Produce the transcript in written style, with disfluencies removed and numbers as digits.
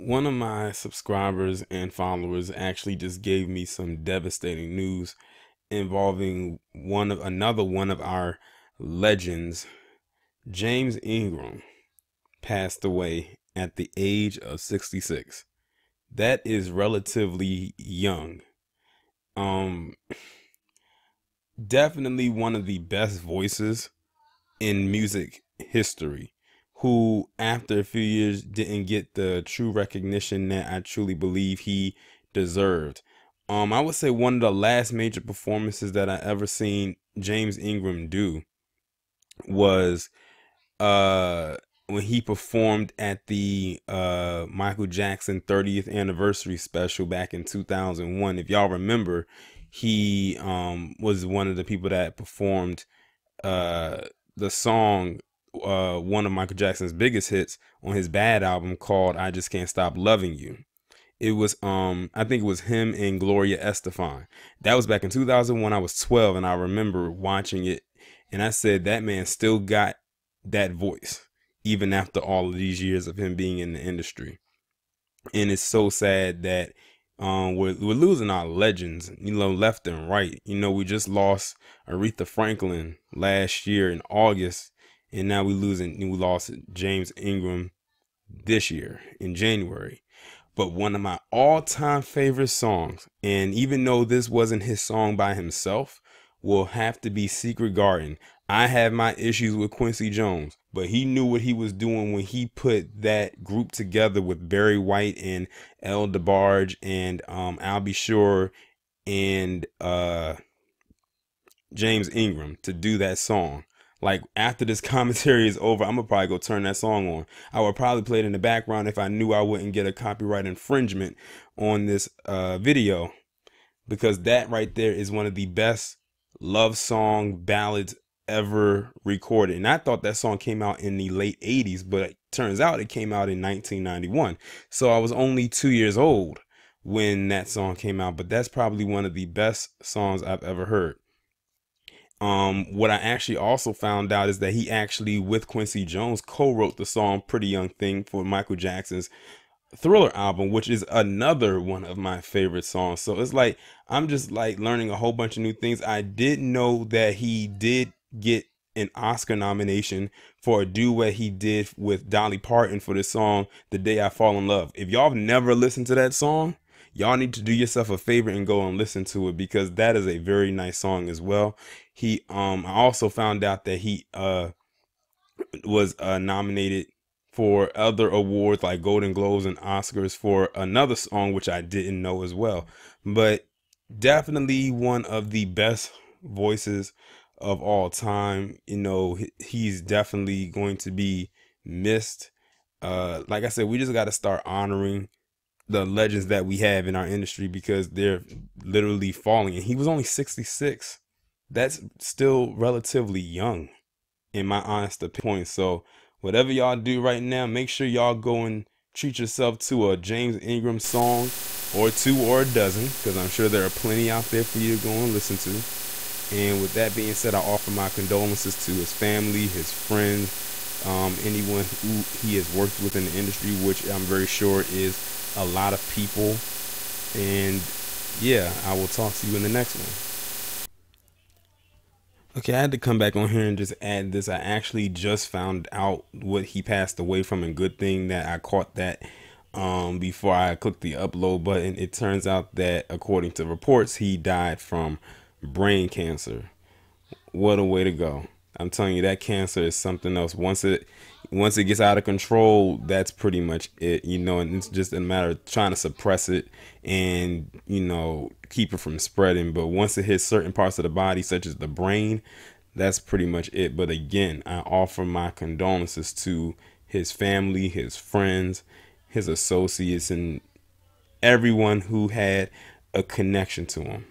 One of my subscribers and followers actually just gave me some devastating news involving another one of our legends. James Ingram passed away at the age of 66. That is relatively young. Um Definitely one of the best voices in music history, who after a few years didn't get the true recognition that I truly believe he deserved. I would say one of the last major performances that I ever seen James Ingram do was uh when he performed at the Michael Jackson 30th anniversary special back in 2001. If y'all remember, he was one of the people that performed uh the song, one of Michael Jackson's biggest hits on his Bad album, called I Just Can't Stop Loving You. It was I think it was him and Gloria Estefan. That was back in 2001. I was 12 and I remember watching it, and I said that man still got that voice even after all of these years of him being in the industry. And it's so sad that we're losing our legends, left and right. We just lost Aretha Franklin last year in August, and now we lost James Ingram this year in January. But one of my all-time favorite songs, and even though this wasn't his song by himself, will have to be Secret Garden. I have my issues with Quincy Jones, but he knew what he was doing when he put that group together with Barry White and El DeBarge and I'll Be Sure and James Ingram to do that song. Like, after this commentary is over, I'm gonna probably go turn that song on. I would probably play it in the background if I knew I wouldn't get a copyright infringement on this video, because that right there is one of the best love song ballads ever recorded. And I thought that song came out in the late 80s, but it turns out it came out in 1991. So I was only 2 years old when that song came out, but that's probably one of the best songs I've ever heard. What I actually also found out is that he actually, with Quincy Jones, co-wrote the song Pretty Young Thing for Michael Jackson's Thriller album, which is another one of my favorite songs. So it's like I'm just like learning a whole bunch of new things. I didn't know that he did get an Oscar nomination for a duet he did with Dolly Parton for the song The Day I Fall in Love. If y'all have never listened to that song, y'all need to do yourself a favor and go and listen to it, because that is a very nice song as well. I also found out that he was nominated for other awards like Golden Globes and Oscars for another song, which I didn't know as well. But definitely one of the best voices of all time. He's definitely going to be missed. Like I said, we just got to start honoring the legends that we have in our industry, because they're literally falling. And he was only 66. That's still relatively young, in my honest opinion. So whatever y'all do right now, make sure y'all go and treat yourself to a James Ingram song or two or a dozen, because I'm sure there are plenty out there for you to go and listen to. And with that being said, I offer my condolences to his family, his friends, anyone who he has worked with in the industry, which I'm very sure is a lot of people. And yeah, I will talk to you in the next one. Okay, I had to come back on here and just add this. I actually just found out what he passed away from, and good thing that I caught that before I clicked the upload button. It turns out that, according to reports, he died from brain cancer. What a way to go. I'm telling you, that cancer is something else. Once it gets out of control, that's pretty much it, and it's just a matter of trying to suppress it and, keep it from spreading. But once it hits certain parts of the body, such as the brain, that's pretty much it. But again, I offer my condolences to his family, his friends, his associates, and everyone who had a connection to him.